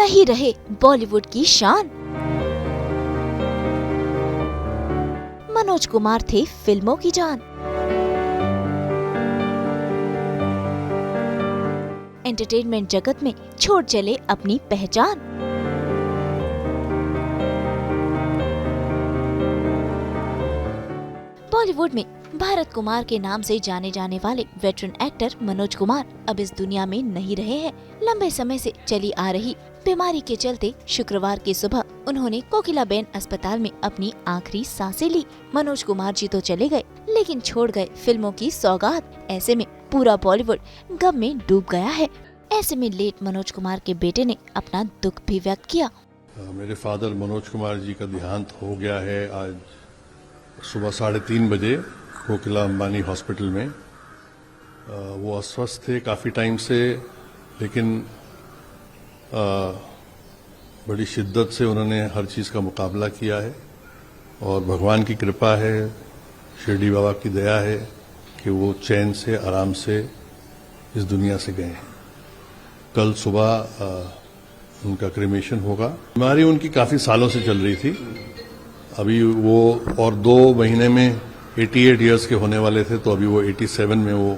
नहीं रहे बॉलीवुड की शान। मनोज कुमार थे फिल्मों की जान। एंटरटेनमेंट जगत में छोड़ चले अपनी पहचान। बॉलीवुड में भारत कुमार के नाम से जाने जाने वाले वेटरन एक्टर मनोज कुमार अब इस दुनिया में नहीं रहे हैं। लंबे समय से चली आ रही बीमारी के चलते शुक्रवार की सुबह उन्होंने कोकिलाबेन अस्पताल में अपनी आखिरी सांसें ली। मनोज कुमार जी तो चले गए, लेकिन छोड़ गए फिल्मों की सौगात। ऐसे में पूरा बॉलीवुड गम में डूब गया है। ऐसे में लेट मनोज कुमार के बेटे ने अपना दुख भी व्यक्त किया। मेरे फादर मनोज कुमार जी का देहांत हो गया है आज सुबह 3:30 बजे कोकिला अंबानी हॉस्पिटल में। वो अस्वस्थ थे काफ़ी टाइम से, लेकिन बड़ी शिद्दत से उन्होंने हर चीज़ का मुकाबला किया है और भगवान की कृपा है, शिरडी बाबा की दया है कि वो चैन से आराम से इस दुनिया से गए हैं। कल सुबह उनका क्रिमेशन होगा। बीमारी उनकी काफ़ी सालों से चल रही थी। अभी वो और 2 महीने में 88 इयर्स के होने वाले थे, तो अभी वो 87 में वो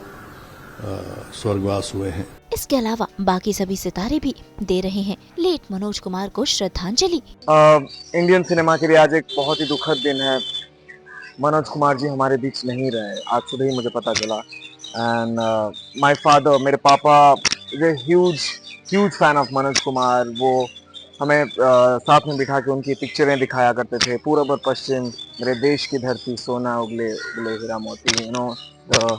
स्वर्गवास हुए हैं। इसके अलावा बाकी सभी सितारे भी दे रहे हैं लेट मनोज कुमार को श्रद्धांजलि। इंडियन सिनेमा के लिए आज एक बहुत ही दुखद दिन है। मनोज कुमार जी हमारे बीच नहीं रहे, आज सुबह ही मुझे पता चला। एंड माय फादर, मेरे पापा is a huge fan of Manoj Kumar. वो हमें साथ में बिठा के उनकी पिक्चरें दिखाया करते थे। पूरब और पश्चिम, मेरे देश की धरती, सोना उगले उगले हीरा मोती, you know the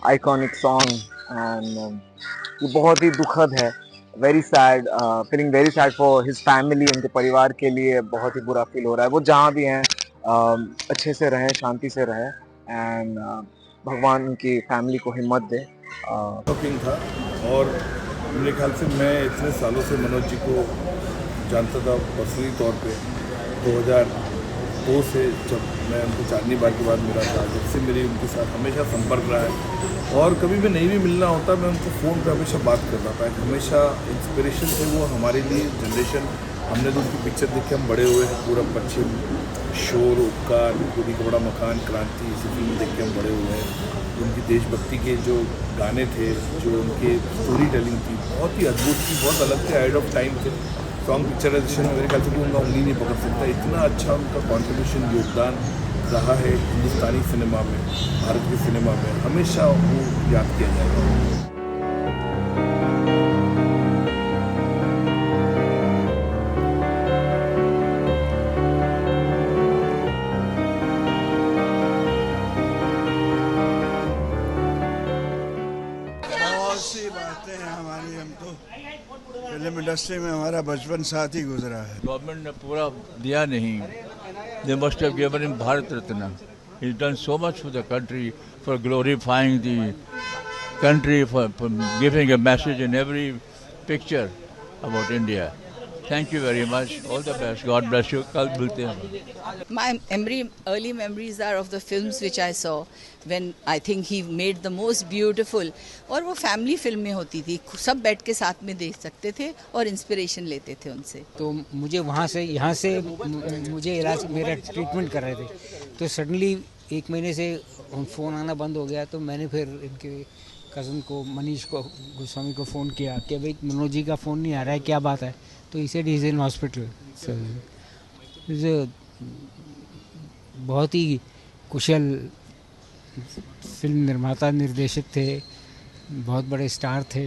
iconic song. And ये बहुत ही दुखद है। Very sad, feeling very sad for his family. उनके परिवार के लिए बहुत ही बुरा फील हो रहा है। वो जहाँ भी हैं अच्छे से रहें, शांति से रहें। एंड भगवान उनकी फैमिली को हिम्मत दे। शॉकिंग था, और मेरे ख्याल से मैं इतने सालों से मनोज जी को जानता था पर्सनली तौर पे। 2002 से जब मैं उनको चांदनी बाग के बाद मिला था, जब से मेरी उनके साथ हमेशा संपर्क रहा है। और कभी भी नहीं भी मिलना होता, मैं उनको फ़ोन पे हमेशा बात करता था। हमेशा इंस्पिरेशन थे वो हमारे लिए जनरेशन। हमने तो उनकी पिक्चर देख के हम बड़े हुए हैं। पूरब पश्चिम, शोर, उपकार, गोली का बड़ा मकान, क्रांति, इसी फिल्म देख के हम बड़े हुए हैं। उनकी देशभक्ति के जो गाने थे, जो उनके स्टोरी टेलिंग थी, बहुत ही अद्भुत थी, बहुत अलग थे, एड ऑफ टाइम थे। सॉन्ग पिक्चराइजेशन में मेरे ख्याल से भी उनका उंगली नहीं पकड़ सकता। इतना अच्छा उनका कॉन्ट्रीब्यूशन, योगदान रहा है हिंदुस्तानी सिनेमा में, भारत के सिनेमा में। हमेशा वो याद किया जाएगा। बातें हैं हमारी, हम तो फिल्म इंडस्ट्री में हमारा बचपन साथ ही गुजरा है। गवर्नमेंट ने पूरा दिया नहीं। They must have given him Bharat Ratna. He's done so much for the country, for glorifying the country, for giving a message in every picture about India. Thank you very much. All the best. God bless you. कल मिलते हैं। My early memories are of the films which I saw when I think he made the most beautiful. और वो family फिल्में होती थी, सब बैठ के साथ में देख सकते थे और इंस्पिरेशन लेते थे उनसे। तो मुझे वहाँ से यहाँ से मुझे इलाज, मेरा ट्रीटमेंट कर रहे थे, तो सडनली 1 महीने से फ़ोन आना बंद हो गया। तो मैंने फिर इनके कज़न को, मनीष को, गोस्वामी को फ़ोन किया कि भाई मनोज जी का फ़ोन नहीं आ रहा है, क्या बात है। तो इसे इज़ इन हॉस्पिटल। बहुत ही कुशल फिल्म निर्माता, निर्देशक थे, बहुत बड़े स्टार थे।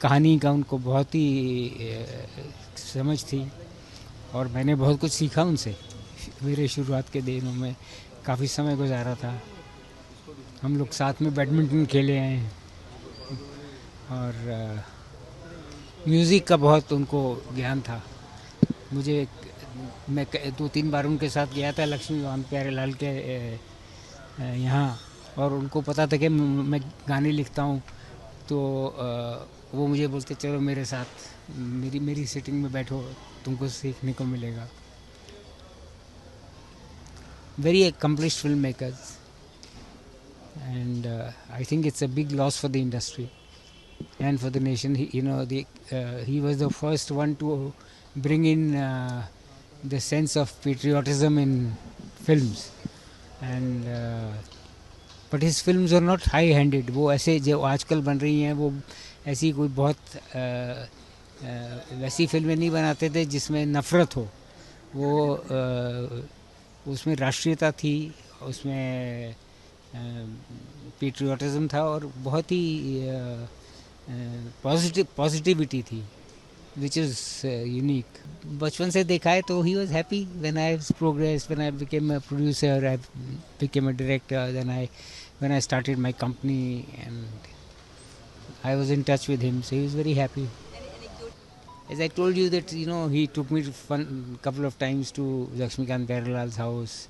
कहानी का उनको बहुत ही समझ थी और मैंने बहुत कुछ सीखा उनसे। मेरे शुरुआत के दिनों में काफ़ी समय गुजारा था। हम लोग साथ में बैडमिंटन खेले हैं और म्यूज़िक का बहुत उनको ज्ञान था। मैं 2-3 बार उनके साथ गया था लक्ष्मी वाहन प्यारेलाल के यहाँ, और उनको पता था कि मैं गाने लिखता हूँ। तो वो मुझे बोलते चलो मेरे साथ, मेरी सिटिंग में बैठो, तुमको सीखने को मिलेगा। Very accomplished filmmakers, and I think it's a big loss for the industry. and for the nation. He was the first one to bring in the sense of patriotism in films, and but his films are not high-handed. वो ऐसे जो आजकल बन रही हैं वो ऐसी कोई बहुत वैसी फिल्में नहीं बनाते थे जिसमें नफरत हो. वो उसमें राष्ट्रीयता थी, उसमें पेट्रियाटिज्म था और बहुत ही पॉजिटिविटी थी, which is unique. बचपन से देखा है तो he was happy when I progressed, when I became a producer, I became a director, then when I started my company, and I was in touch with him, so he was very happy. As I told you that, he took me to couple of times to Lakshmikant Beheralal's house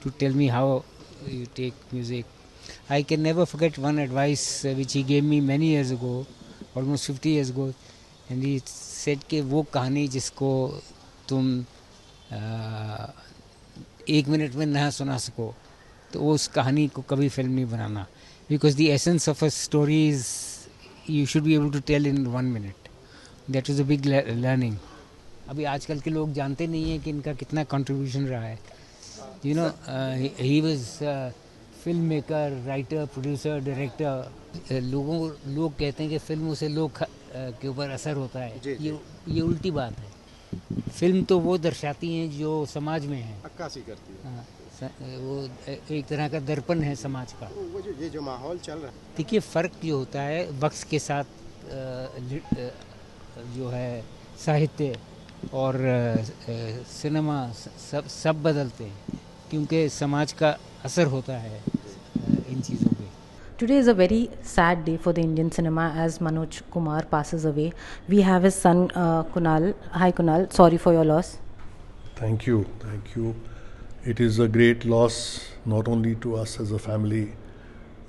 to tell me how you take music. I can never forget one advice which he gave me many years ago, almost 50 years ago, and he said कि वो कहानी जिसको तुम 1 minute में ना सुना सको तो उस कहानी को कभी फिल्म नहीं बनाना, because the essence of a story is you should be able to tell in 1 minute. That was a big learning. अभी आजकल के लोग जानते नहीं हैं कि इनका कितना contribution रहा है. He was film maker, writer, producer, director. लोग कहते हैं कि फिल्मों से लोग के ऊपर असर होता है. ये उल्टी बात है. फिल्म तो वो दर्शाती हैं जो समाज में है, अक्कासी करती है. हाँ, वो एक तरह का दर्पण है समाज का. ये जो माहौल चल रहा है, देखिए फ़र्क जो होता है वक्त के साथ जो है साहित्य और सिनेमा सब बदलते हैं क्योंकि समाज का असर होता है इन चीज़ों पे. Today is a very sad day for the Indian cinema as Manoj Kumar passes away. We have his son Kunal. Hi Kunal, sorry for your loss. Thank you. It is a great loss not only to us as a family.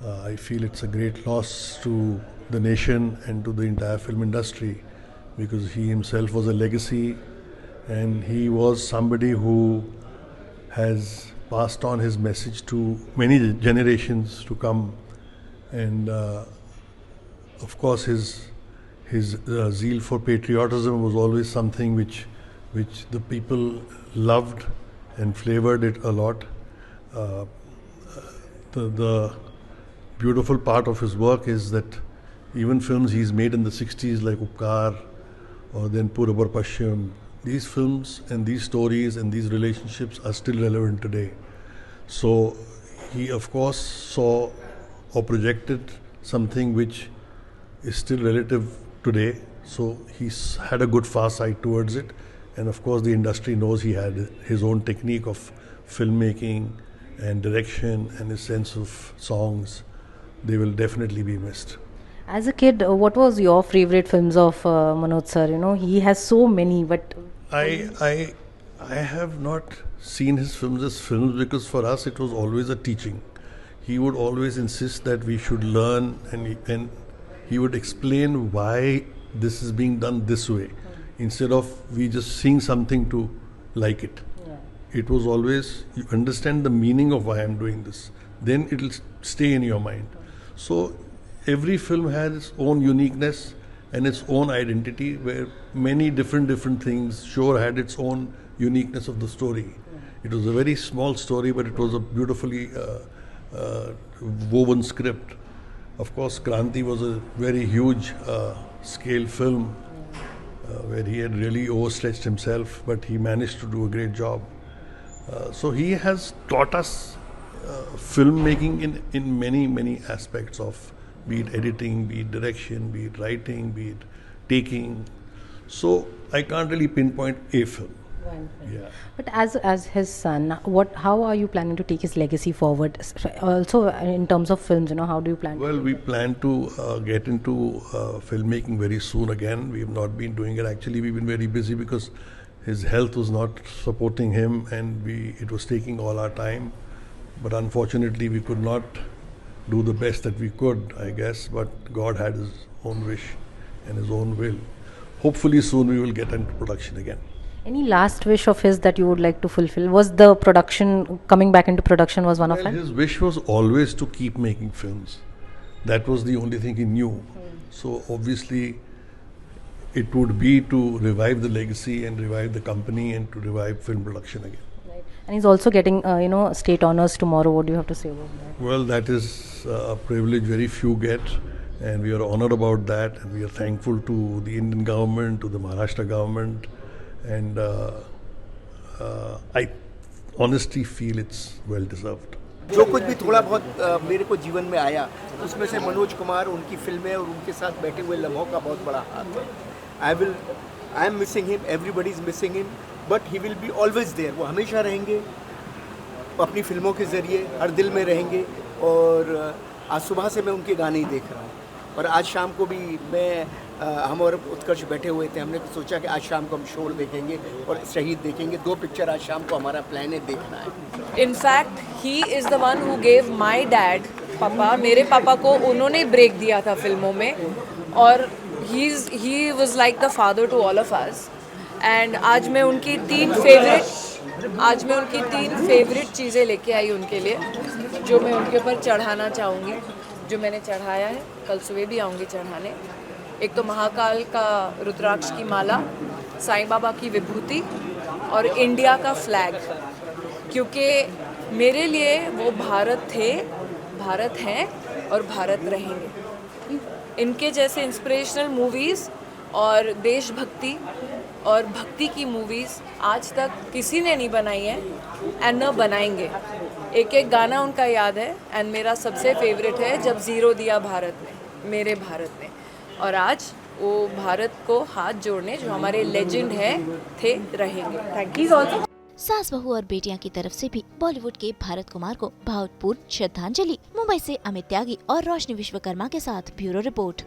I feel it's a great loss to the nation and to the entire film industry because he himself was a legacy and he was somebody who has passed on his message to many generations to come, and of course his zeal for patriotism was always something which the people loved and flavored it a lot. The beautiful part of his work is that even films he's made in the 60s like Upkar or then Purab Aur Paschim, these films and these stories and these relationships are still relevant today. So he of course saw or projected something which is still relative today. So he's had a good foresight towards it, and of course the industry knows he had his own technique of filmmaking and direction and his sense of songs. They will definitely be missed. As a kid, what was your favorite films of Manoj sir? He has so many, but I have not seen his films as films because for us it was always a teaching. He would always insist that we should learn, and he would explain why this is being done this way instead of we just seeing something to like it. It was always, you understand the meaning of why I'm doing this, then it'll stay in your mind. So every film has its own uniqueness and its own identity, where many different things sure had its own uniqueness of the story. It was a very small story, but it was a beautifully woven script. Of course, Kranti was a very huge scale film where he had really overstretched himself, but he managed to do a great job. So he has taught us filmmaking in many aspects of, be it editing, be it direction, be it writing, be it taking. So I can't really pinpoint a film. Yeah. But as his son, how are you planning to take his legacy forward? Also in terms of films, how do you plan? Well, we plan to get into filmmaking very soon again. We have not been doing it. Actually, we've been very busy because his health was not supporting him, and it was taking all our time. But unfortunately, we could not do the best that we could, I guess. But God had his own wish and his own will. Hopefully soon we will get into production again. Any last wish of his that you would like to fulfill? Was the production, coming back into production was one of them? His wish was always to keep making films. That was the only thing he knew. So obviously, it would be to revive the legacy and revive the company and to revive film production again. And he's also getting, state honors tomorrow. What do you have to say about that? Well, that is a privilege very few get, and we are honored about that, and we are thankful to the Indian government, to the Maharashtra government, and I honestly feel it's well deserved. जो कुछ भी थोड़ा बहुत मेरे को जीवन में आया, उसमें से मनोज कुमार, उनकी फिल्में और उनके साथ बैठे हुए लम्हों का बहुत बड़ा हाथ है. I am missing him, everybody is missing him, but he will be always there. वो हमेशा रहेंगे, अपनी फिल्मों के ज़रिए हर दिल में रहेंगे. और आज सुबह से मैं उनके गाने ही देख रहा हूँ, और आज शाम को भी हम और उत्कर्ष बैठे हुए थे. हमने सोचा कि आज शाम को हम शोर देखेंगे और शहीद देखेंगे. 2 पिक्चर आज शाम को हमारा प्लान है देखना है. In fact he is the one who gave my dad, पापा, मेरे पापा को उन्होंने ब्रेक दिया था फिल्मों में, और he was like the father to all of us. And आज मैं उनकी 3 फेवरेट चीज़ें लेके आई उनके लिए, जो मैं उनके ऊपर चढ़ाना चाहूँगी, जो मैंने चढ़ाया है. कल सुबह भी आऊँगी चढ़ाने. एक तो महाकाल का रुद्राक्ष की माला, साईं बाबा की विभूति और इंडिया का फ्लैग, क्योंकि मेरे लिए वो भारत थे, भारत हैं और भारत रहेंगे. इनके जैसे इंस्पिरेशनल मूवीज़ और देशभक्ति और भक्ति की मूवीज़ आज तक किसी ने नहीं बनाई है एंड न बनाएंगे. एक एक गाना उनका याद है, एंड मेरा सबसे फेवरेट है जब ज़ीरो दिया भारत ने, मेरे भारत ने. और आज वो भारत को हाथ जोड़ने, जो हमारे लेजेंड है, थे, रहेंगे. Thank you also. सास बहू और बेटियां की तरफ से भी बॉलीवुड के भारत कुमार को भावपूर्ण श्रद्धांजलि. मुंबई से अमित त्यागी और रोशनी विश्वकर्मा के साथ ब्यूरो रिपोर्ट.